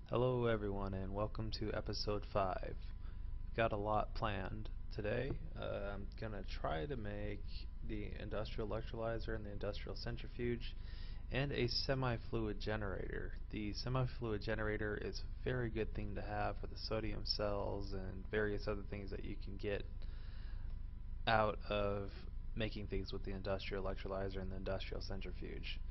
Hello everyone and welcome to episode 5. Got a lot planned today. I'm gonna try to make the industrial electrolyzer and the industrial centrifuge and a semi-fluid generator. The semi-fluid generator is a very good thing to have for the sodium cells and various other things that you can get out of making things with the industrial electrolyzer and the industrial centrifuge.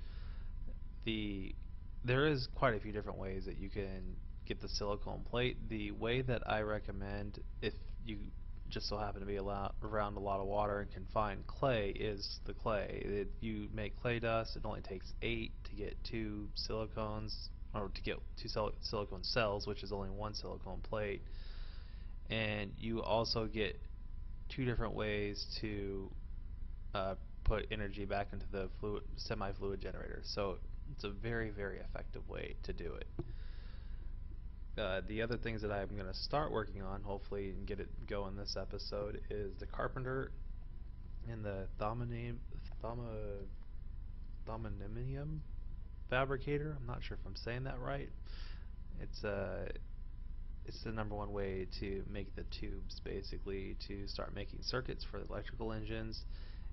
There is quite a few different ways that you can get the silicone plate. The way that I recommend, if you just so happen to be around a lot of water and can find clay, is the clay. You make clay dust. It only takes 8 to get 2 silicones, or to get 2 silicone cells, which is only 1 silicone plate. And you also get 2 different ways to put energy back into the semi-fluid generator. So it's a very, very effective way to do it. The other things that I'm going to start working on, hopefully, and get it going this episode, is the Carpenter and the Thauminum Fabricator. I'm not sure if I'm saying that right. It's the #1 way to make the tubes, basically, to start making circuits for the electrical engines,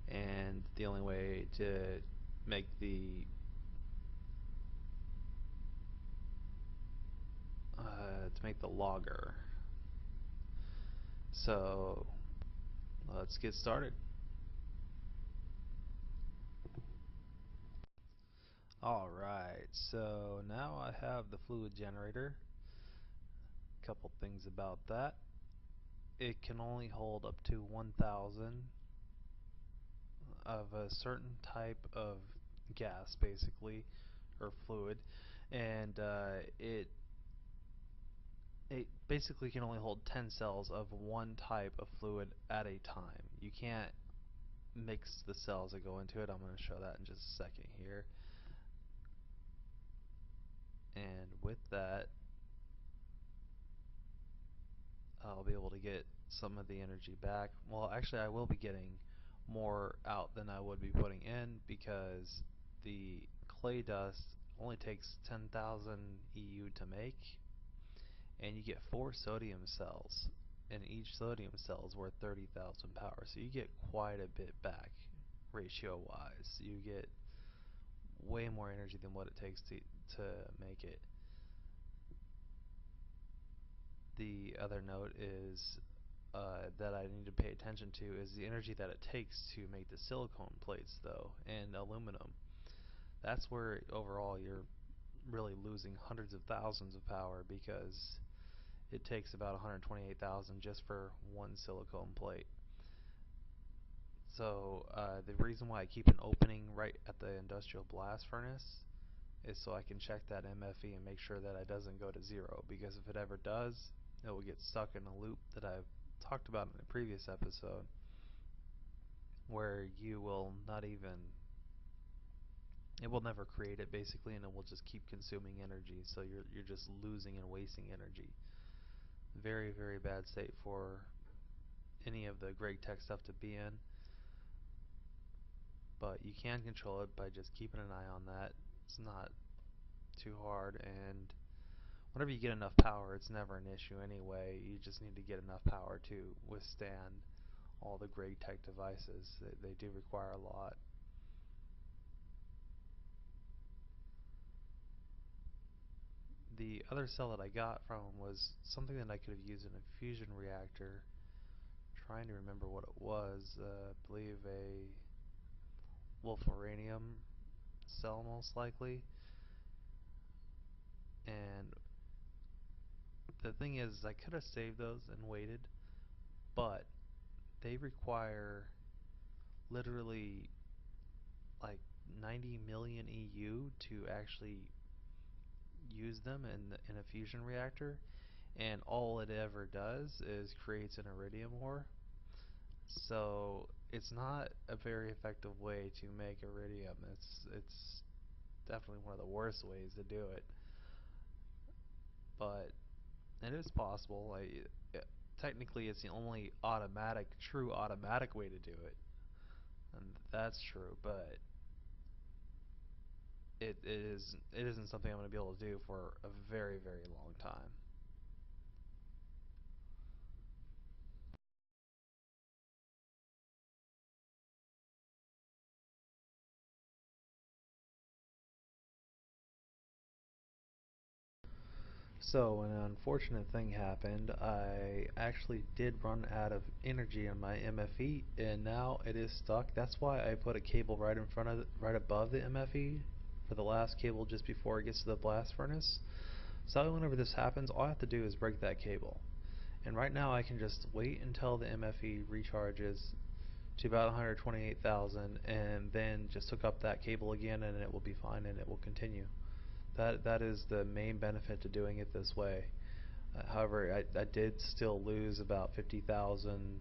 and the only way to make the logger. So let's get started. Alright, so now I have the fluid generator. A couple things about that. It can only hold up to 1,000 of a certain type of gas, basically, or fluid, and it basically can only hold 10 cells of one type of fluid at a time. You can't mix the cells that go into it. I'm going to show that in just a second here. And with that, I'll be able to get some of the energy back. Well, actually, I will be getting more out than I would be putting in, because the clay dust only takes 10,000 EU to make, and you get 4 sodium cells, and each sodium cell is worth 30,000 power, so you get quite a bit back ratio wise. You get way more energy than what it takes to make it. The other note is that I need to pay attention to is the energy that it takes to make the silicone plates, though, and aluminum. That's where overall you're really losing hundreds of thousands of power, because it takes about 128,000 just for one silicone plate. So the reason why I keep an opening right at the industrial blast furnace is so I can check that MFE and make sure that it doesn't go to 0, because if it ever does, it will get stuck in a loop that I've talked about in a previous episode, where you will not even, it will never create it, basically, and it will just keep consuming energy, so you're just losing and wasting energy. Very, very bad state for any of the Greg Tech stuff to be in, but you can control it by just keeping an eye on that. It's not too hard, and whenever you get enough power, it's never an issue anyway. You just need to get enough power to withstand all the Greg Tech devices. They do require a lot. The other cell that I got from was something that I could have used in a fusion reactor. Trying to remember what it was. I believe a wolfranium cell, most likely. And the thing is, I could have saved those and waited, but they require literally like 90 million EU to actually use them in a fusion reactor, and all it ever does is creates an iridium ore. So it's not a very effective way to make iridium. It's definitely one of the worst ways to do it, but it is possible. Technically, it's the only true automatic way to do it, and that's true. But it isn't something I'm going to be able to do for a very, very long time. So an unfortunate thing happened. I actually did run out of energy on my MFE, and now it is stuck. That's why I put a cable right in front of, right above the MFE for the last cable just before it gets to the blast furnace. So whenever this happens, all I have to do is break that cable. And right now I can just wait until the MFE recharges to about 128,000 and then just hook up that cable again and it will be fine and it will continue. That is the main benefit to doing it this way. However, I did still lose about 50,000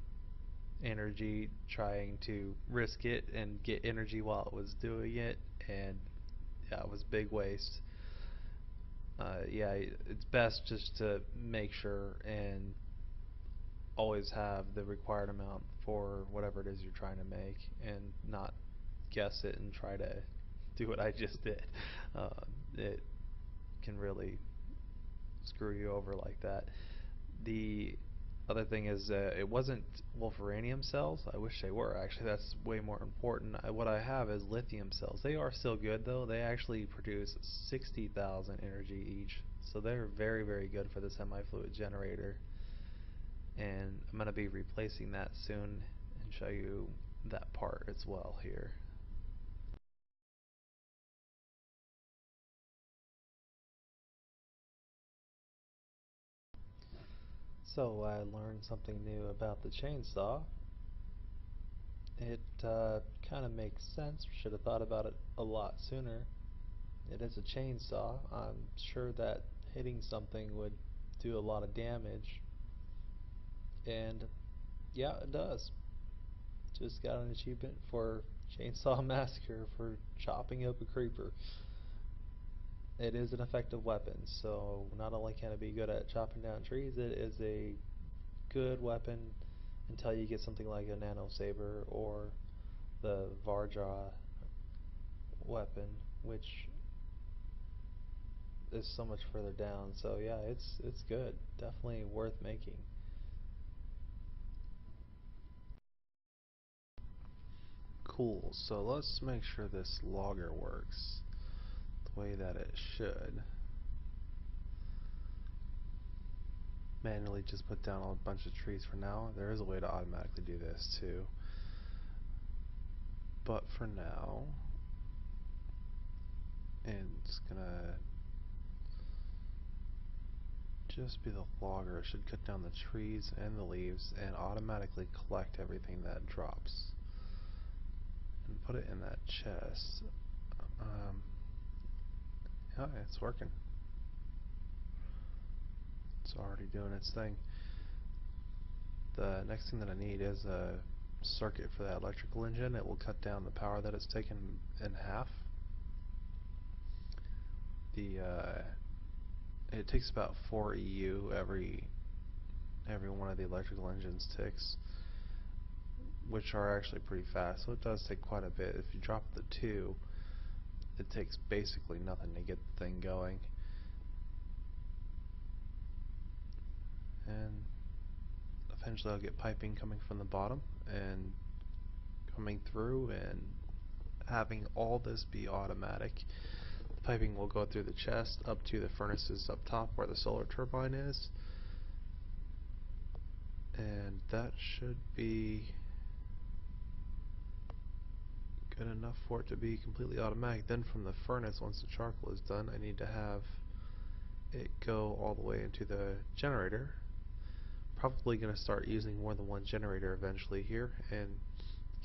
energy trying to risk it and get energy while it was doing it, and yeah, it was a big waste. Yeah, it's best just to make sure and always have the required amount for whatever it is you're trying to make and not guess it and try to do what I just did. Uh, it can really screw you over like that. The other thing is it wasn't wolfranium cells. I wish they were. Actually, that's way more important. What I have is lithium cells. They are still good though. They actually produce 60,000 energy each. So they're very, very good for the semi-fluid generator. And I'm going to be replacing that soon and show you that part as well here. So I learned something new about the chainsaw. It kind of makes sense. Should have thought about it a lot sooner. It is a chainsaw. I'm sure that hitting something would do a lot of damage. And yeah, it does. Just got an achievement for Chainsaw Massacre for chopping up a creeper. It is an effective weapon, so not only can it be good at chopping down trees, it is a good weapon until you get something like a nano saber or the Varja weapon, which is so much further down. So yeah, it's good. Definitely worth making. Cool. So let's make sure this logger works the way that it should. Manually just put down a bunch of trees for now. There is a way to automatically do this too. But for now, and it's gonna just be the logger. It should cut down the trees and the leaves and automatically collect everything that drops and put it in that chest. Um, yeah, it's working. It's already doing its thing. The next thing that I need is a circuit for that electrical engine. It will cut down the power that it's taken in half. It takes about 4 EU every one of the electrical engines ticks, which are actually pretty fast, so it does take quite a bit. If you drop the 2, it takes basically nothing to get the thing going. And eventually I'll get piping coming from the bottom and coming through and having all this be automatic. The piping will go through the chest up to the furnaces up top where the solar turbine is, and that should be good enough for it to be completely automatic. Then from the furnace, once the charcoal is done, I need to have it go all the way into the generator. Probably going to start using more than one generator eventually here and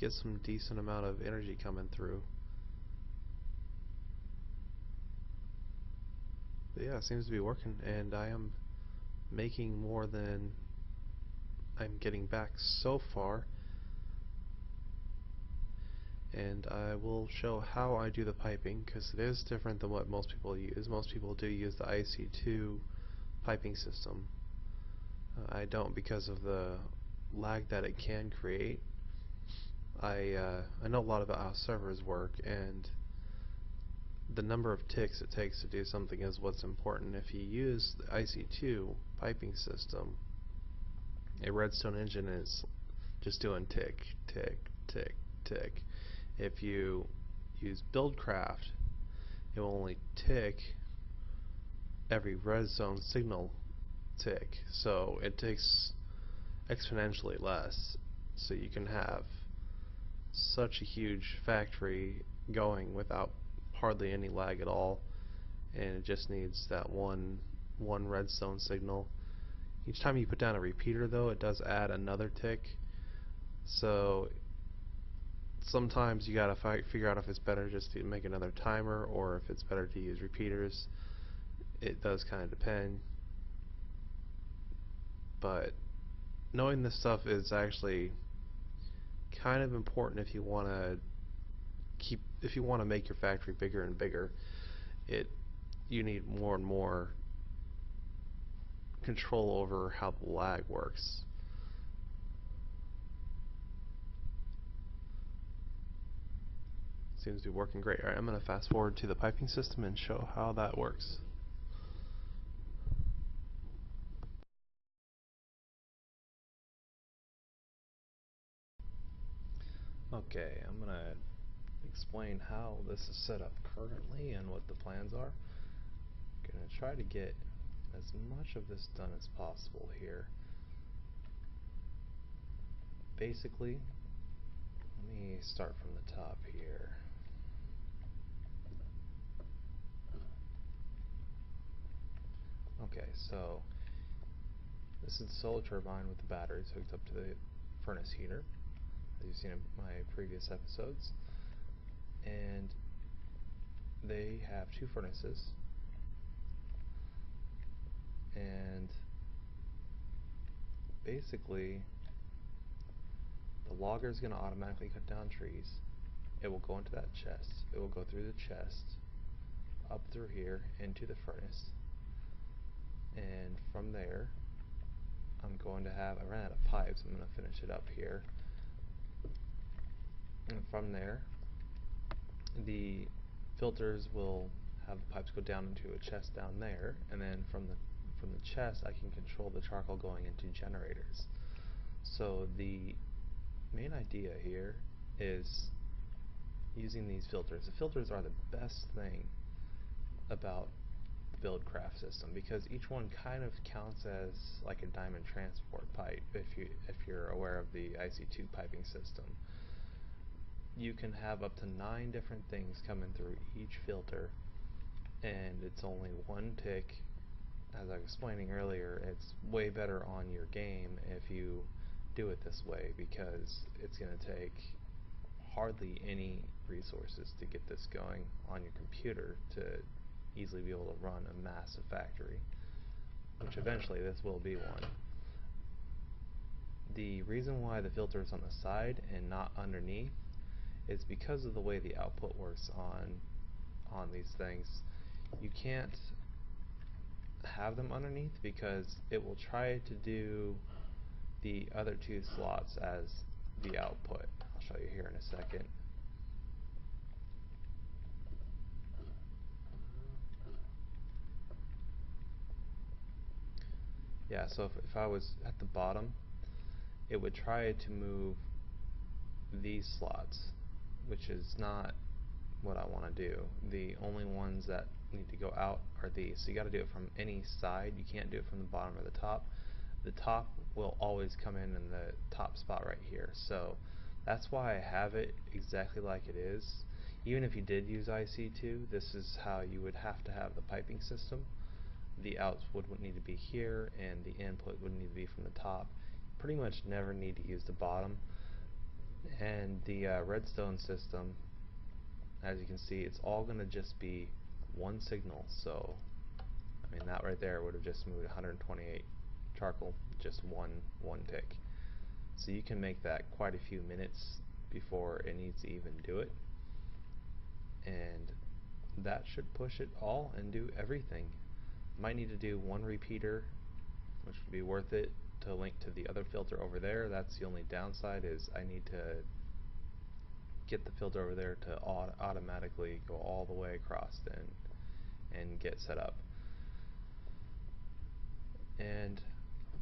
get some decent amount of energy coming through. But yeah, it seems to be working, and I am making more than I'm getting back so far. And I will show how I do the piping, because it is different than what most people use. Most people do use the IC2 piping system. I don't, because of the lag that it can create. I know a lot about how servers work, and the number of ticks it takes to do something is what's important. If you use the IC2 piping system, a redstone engine is just doing tick, tick, tick, tick. If you use Buildcraft, it will only tick every redstone signal tick, so it takes exponentially less. So you can have such a huge factory going without hardly any lag at all, and it just needs that one redstone signal. Each time you put down a repeater, though, it does add another tick, so sometimes you gotta figure out if it's better just to make another timer or if it's better to use repeaters. It does kind of depend, but knowing this stuff is actually kind of important if you want to make your factory bigger and bigger. You need more and more control over how the lag works. Seems to be working great. Alright, I'm going to fast forward to the piping system and show how that works. Okay, I'm going to explain how this is set up currently and what the plans are. I'm going to try to get as much of this done as possible here. Basically, let me start from the top here. Okay, so this is the solar turbine with the batteries hooked up to the furnace heater, as you've seen in my previous episodes. And they have two furnaces, and basically the logger is going to automatically cut down trees. It will go into that chest. It will go through the chest, up through here, into the furnace, and from there I ran out of pipes, I'm going to finish it up here, and from there the filters will have the pipes go down into a chest down there, and then from the chest I can control the charcoal going into generators. So the main idea here is using these filters. The filters are the best thing about the Buildcraft system, because each one kind of counts as like a diamond transport pipe. If you're aware of the IC2 piping system, you can have up to 9 different things coming through each filter, and it's only one tick. As I was explaining earlier, it's way better on your game if you do it this way, because it's going to take hardly any resources to get this going on your computer to easily be able to run a massive factory, which eventually this will be one. The reason why the filter is on the side and not underneath is because of the way the output works on these things. You can't have them underneath because it will try to do the other 2 slots as the output. I'll show you here in a second. Yeah, so if I was at the bottom, it would try to move these slots, which is not what I want to do. The only ones that need to go out are these. So you got to do it from any side. You can't do it from the bottom or the top. The top will always come in the top spot right here. So that's why I have it exactly like it is. Even if you did use IC2, this is how you would have to have the piping system. The output would need to be here, and the input would need to be from the top. Pretty much never need to use the bottom. And the redstone system, as you can see, it's all going to just be one signal. So I mean, that right there would have just moved 128 charcoal, just one tick. So you can make that quite a few minutes before it needs to even do it, and that should push it all and do everything. Might need to do one repeater, which would be worth it to link to the other filter over there. That's the only downside, is I need to get the filter over there to automatically go all the way across and get set up. And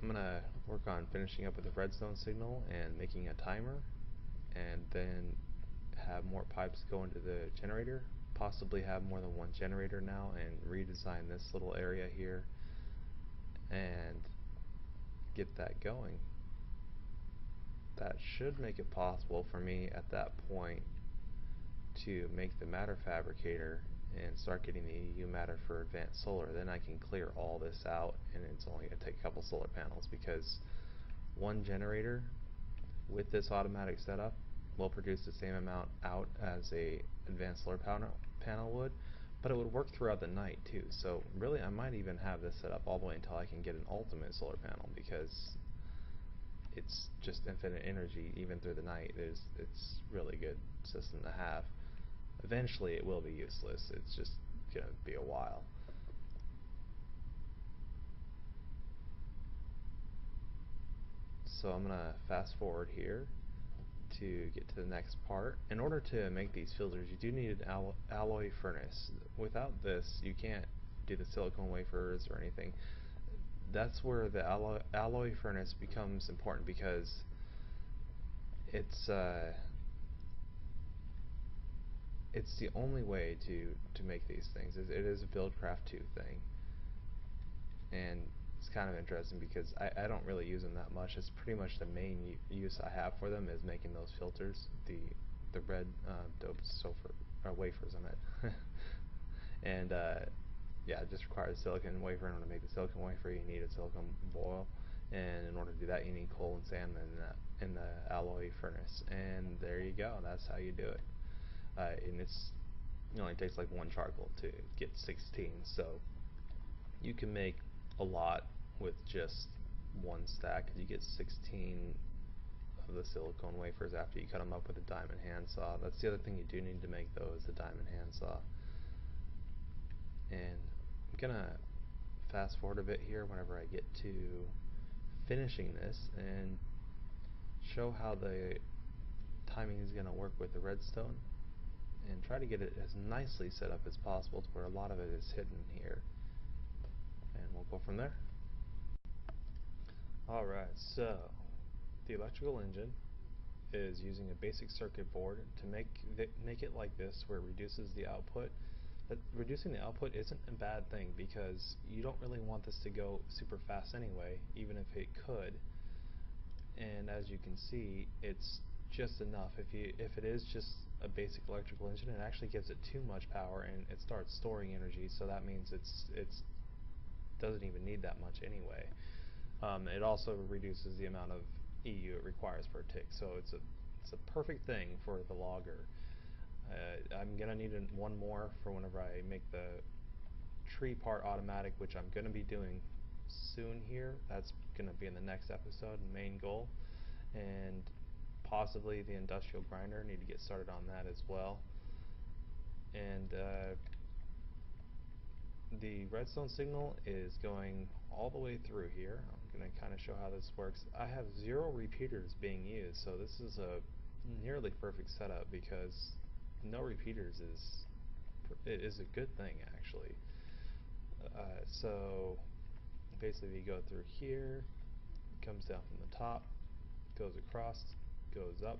I'm gonna work on finishing up with the redstone signal and making a timer, and then have more pipes go into the generator, possibly have more than one generator now, and redesign this little area here and get that going. That should make it possible for me at that point to make the matter fabricator and start getting the EU matter for advanced solar. Then I can clear all this out, and it's only going to take a couple solar panels, because one generator with this automatic setup will produce the same amount out as a advanced solar panel would, but it would work throughout the night too. So really I might even have this set up all the way until I can get an ultimate solar panel, because it's just infinite energy even through the night. It's really good system to have. Eventually it will be useless, it's just gonna be a while. So I'm gonna fast forward here to get to the next part. In order to make these filters, you do need an alloy furnace. Without this, you can't do the silicone wafers or anything. That's where the alloy furnace becomes important, because it's the only way to make these things. It is a Buildcraft 2 thing, and it's kind of interesting because I don't really use them that much. It's pretty much the main use I have for them is making those filters, the red doped wafers on it. And yeah, it just requires a silicon wafer. In order to make the silicon wafer, you need a silicon boil, and in order to do that, you need coal and sand in the alloy furnace. And there you go. That's how you do it. And it only takes like one charcoal to get 16, so you can make a lot with just one stack, because you get 16 of the silicone wafers after you cut them up with a diamond handsaw. That's the other thing you do need to make, though, is the diamond handsaw. And I'm gonna fast forward a bit here whenever I get to finishing this and show how the timing is gonna work with the redstone, and try to get it as nicely set up as possible to where a lot of it is hidden here, and we'll go from there. Alright, so the electrical engine is using a basic circuit board to make it like this, where it reduces the output. But reducing the output isn't a bad thing, because you don't really want this to go super fast anyway, even if it could. And as you can see, it's just enough. If it is just a basic electrical engine, it actually gives it too much power and it starts storing energy, so that means it doesn't even need that much anyway. It also reduces the amount of EU it requires per tick, so it's a perfect thing for the logger. I'm gonna need one more for whenever I make the tree part automatic, which I'm gonna be doing soon here. That's gonna be in the next episode, main goal. And possibly the industrial grinder, need to get started on that as well. And the redstone signal is going all the way through here. I'm going to kind of show how this works. I have 0 repeaters being used, so this is a nearly perfect setup, because no repeaters is a good thing, actually. So basically you go through here, comes down from the top, goes across, goes up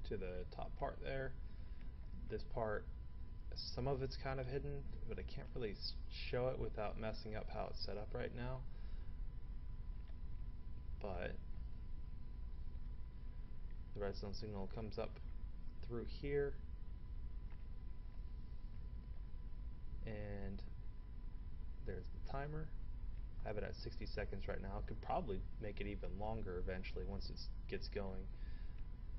to the top part there. This part, some of it's kind of hidden, but I can't really show it without messing up how it's set up right now. But the redstone signal comes up through here, and there's the timer. I have it at 60 seconds right now. I could probably make it even longer eventually once it gets going.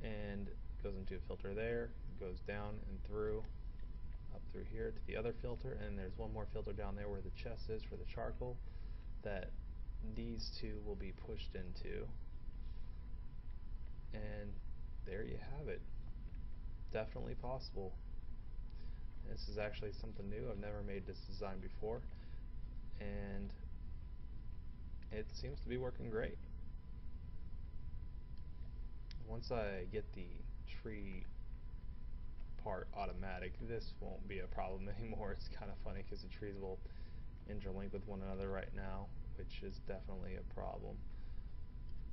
And it goes into a filter there, goes down and through, up through here to the other filter, and there's one more filter down there where the chest is for the charcoal that these two will be pushed into. And there you have it. Definitely possible. This is actually something new. I've never made this design before, and it seems to be working great. Once I get the tree part automatic, this won't be a problem anymore. It's kind of funny because the trees will interlink with one another right now, which is definitely a problem.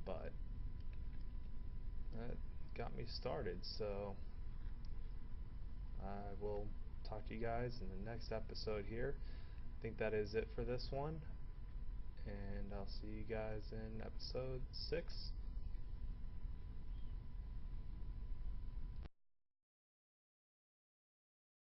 But that got me started, so I will talk to you guys in the next episode here. I think that is it for this one, and I'll see you guys in episode 6.